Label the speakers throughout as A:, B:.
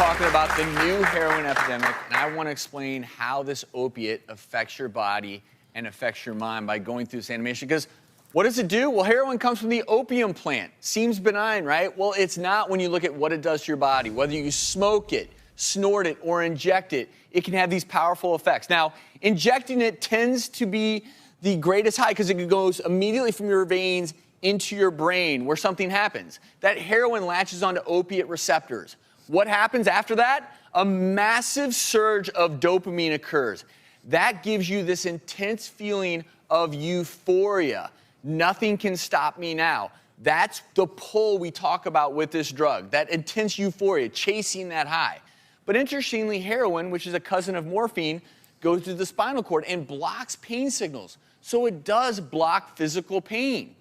A: talking about the new heroin epidemic, and I want to explain how this opiate affects your body and affects your mind by going through this animation. Because what does it do? Well, heroin comes from the opium plant. Seems benign, right? Well, it's not when you look at what it does to your body. Whether you smoke it, snort it, or inject it, it can have these powerful effects. Now, injecting it tends to be the greatest high because it goes immediately from your veins into your brain where something happens. That heroin latches onto opiate receptors. What happens after that? A massive surge of dopamine occurs. That gives you this intense feeling of euphoria. Nothing can stop me now. That's the pull we talk about with this drug, that intense euphoria, chasing that high. But interestingly, heroin, which is a cousin of morphine, goes through the spinal cord and blocks pain signals. So it does block physical pain.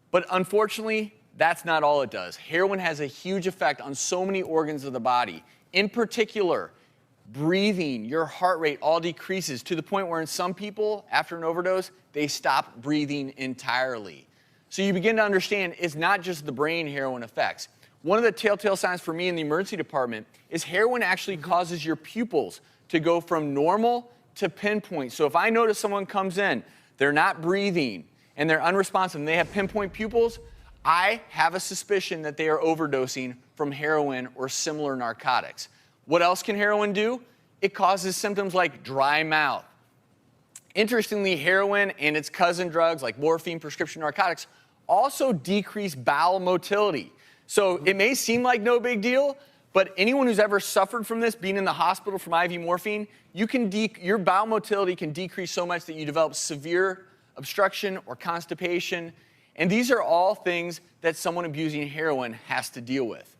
A: But unfortunately, that's not all it does. Heroin has a huge effect on so many organs of the body. In particular, breathing, your heart rate all decreases to the point where in some people, after an overdose, they stop breathing entirely. So you begin to understand it's not just the brain heroin affects. One of the telltale signs for me in the emergency department is heroin actually causes your pupils to go from normal to pinpoint. So if I notice someone comes in, they're not breathing, and they're unresponsive, and they have pinpoint pupils, I have a suspicion that they are overdosing from heroin or similar narcotics. What else can heroin do? It causes symptoms like dry mouth. Interestingly, heroin and its cousin drugs like morphine, prescription narcotics, also decrease bowel motility. So it may seem like no big deal, but anyone who's ever suffered from this, being in the hospital from IV morphine, your bowel motility can decrease so much that you develop severe obstruction or constipation. And these are all things that someone abusing heroin has to deal with.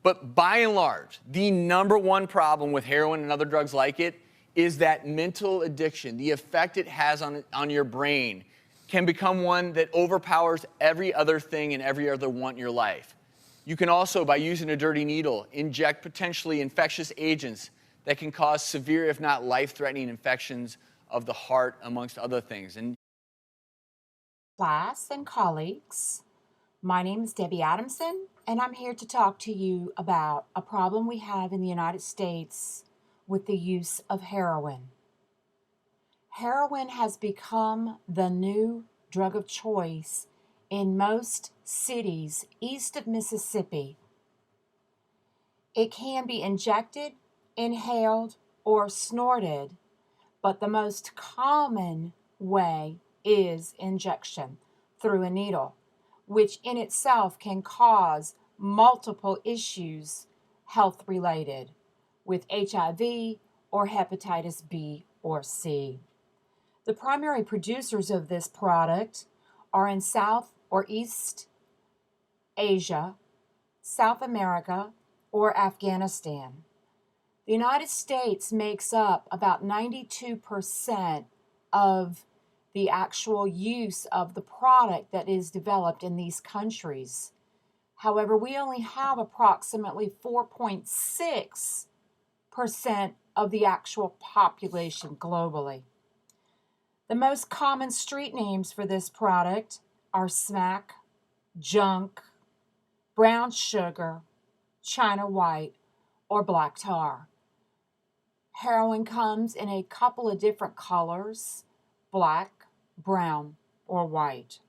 A: But by and large, the number one problem with heroin and other drugs like it is that mental addiction. The effect it has on your brain can become one that overpowers every other thing and every other want in your life. You can also, by using a dirty needle, inject potentially infectious agents that can cause severe, if not life-threatening, infections of the heart, amongst other things.
B: Class and colleagues, my name is Debbie Adamson, and I'm here to talk to you about a problem we have in the United States with the use of heroin. Heroin has become the new drug of choice in most cities east of Mississippi. It can be injected, inhaled, or snorted, but the most common way is injection through a needle, which in itself can cause multiple issues health-related with HIV or hepatitis B or C. The primary producers of this product are in South or East Asia, South America, or Afghanistan. The United States makes up about 92% of the actual use of the product that is developed in these countries. However, we only have approximately 4.6% of the actual population globally. The most common street names for this product are smack, junk, brown sugar, China white, or black tar. Heroin comes in a couple of different colors: black, brown, or white.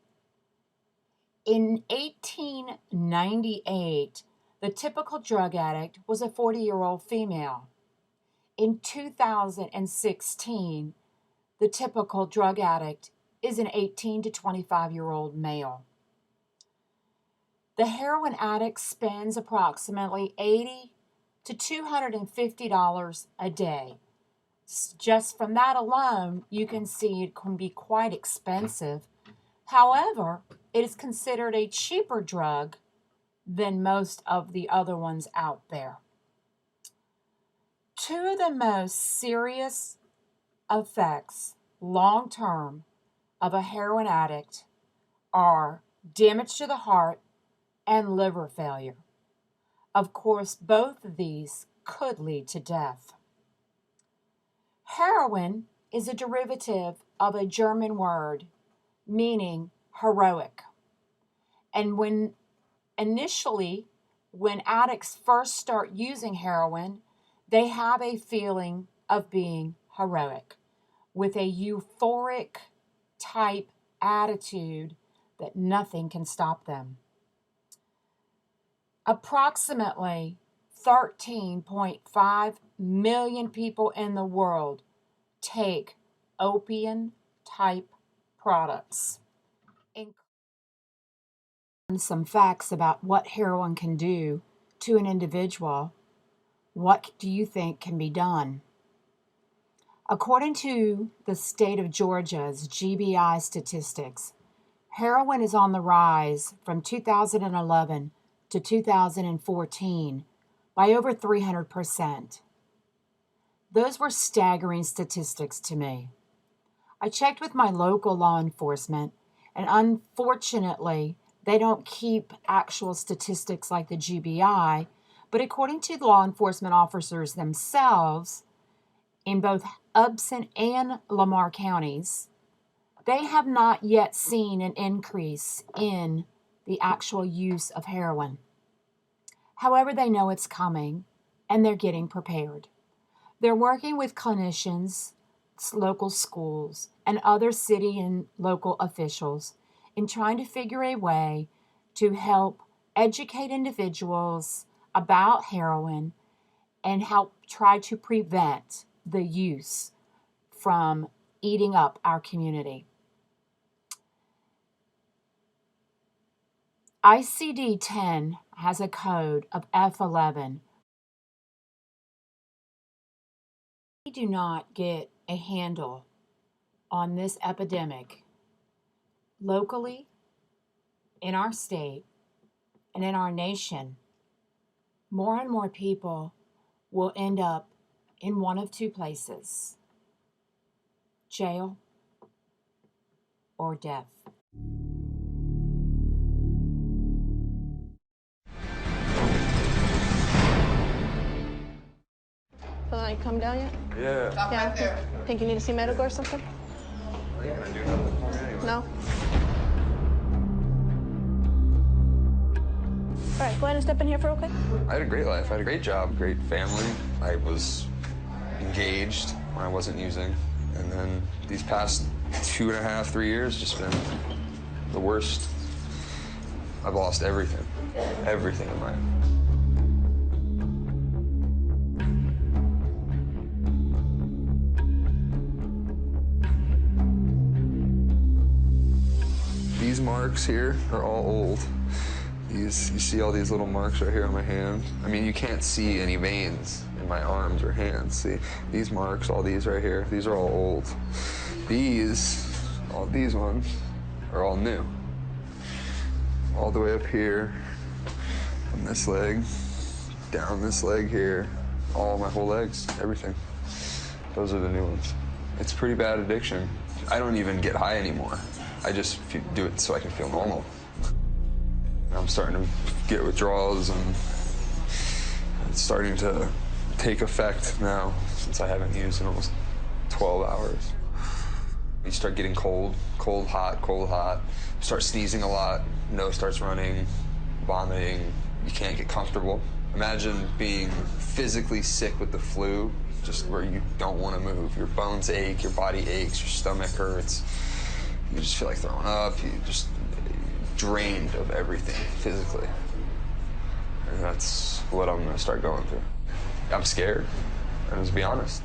B: In 1898, the typical drug addict was a 40-year-old female. In 2016, the typical drug addict is an 18 to 25-year-old male. The heroin addict spends approximately $80 to $250 a day. Just from that alone, you can see it can be quite expensive. However, it is considered a cheaper drug than most of the other ones out there. Two of the most serious effects, long-term, of a heroin addict are damage to the heart and liver failure. Of course, both of these could lead to death. Heroin is a derivative of a German word meaning heroic. And when initially when addicts first start using heroin, they have a feeling of being heroic, with a euphoric type attitude that nothing can stop them. Approximately 13.5 million people in the world take opium type products. Some facts about what heroin can do to an individual. What do you think can be done? According to the state of Georgia's GBI statistics, heroin is on the rise from 2011 to 2014 by over 300%. Those were staggering statistics to me. I checked with my local law enforcement, and unfortunately, they don't keep actual statistics like the GBI, but according to law enforcement officers themselves, in both Upson and Lamar counties, they have not yet seen an increase in the actual use of heroin. However, they know it's coming, and they're getting prepared. They're working with clinicians, local schools, and other city and local officials in trying to figure a way to help educate individuals about heroin and help try to prevent the use from eating up our community. ICD-10 has a code of F11. We do not get a handle on this epidemic locally, in our state, and in our nation, more and more people will end up in one of two places: jail or death.
C: So I come down yet?
D: Yeah.
C: Stop right there. Think you need to see medical or something?
D: Are you gonna do nothing for me anyway?
C: No? All right, go ahead and step in here for real quick.
D: I had a great life. I had a great job, great family. I was engaged when I wasn't using. And then these past 2.5, 3 years just been the worst. I've lost everything. Everything in life. These marks here are all old. You see all these little marks right here on my hand. I mean, you can't see any veins in my arms or hands. See, these marks, all these right here, these are all old. All these ones are all new. All the way up here, on this leg, down this leg here, all my whole legs, everything. Those are the new ones. It's a pretty bad addiction. I don't even get high anymore. I just do it so I can feel normal. I'm starting to get withdrawals, and it's starting to take effect now since I haven't used in almost 12 hours. You start getting cold, cold, hot, cold, hot. You start sneezing a lot, nose starts running, vomiting. You can't get comfortable. Imagine being physically sick with the flu, just where you don't want to move. Your bones ache, your body aches, your stomach hurts. You just feel like throwing up. You just drained of everything physically. And that's what I'm gonna start going through. I'm scared, and let's be honest.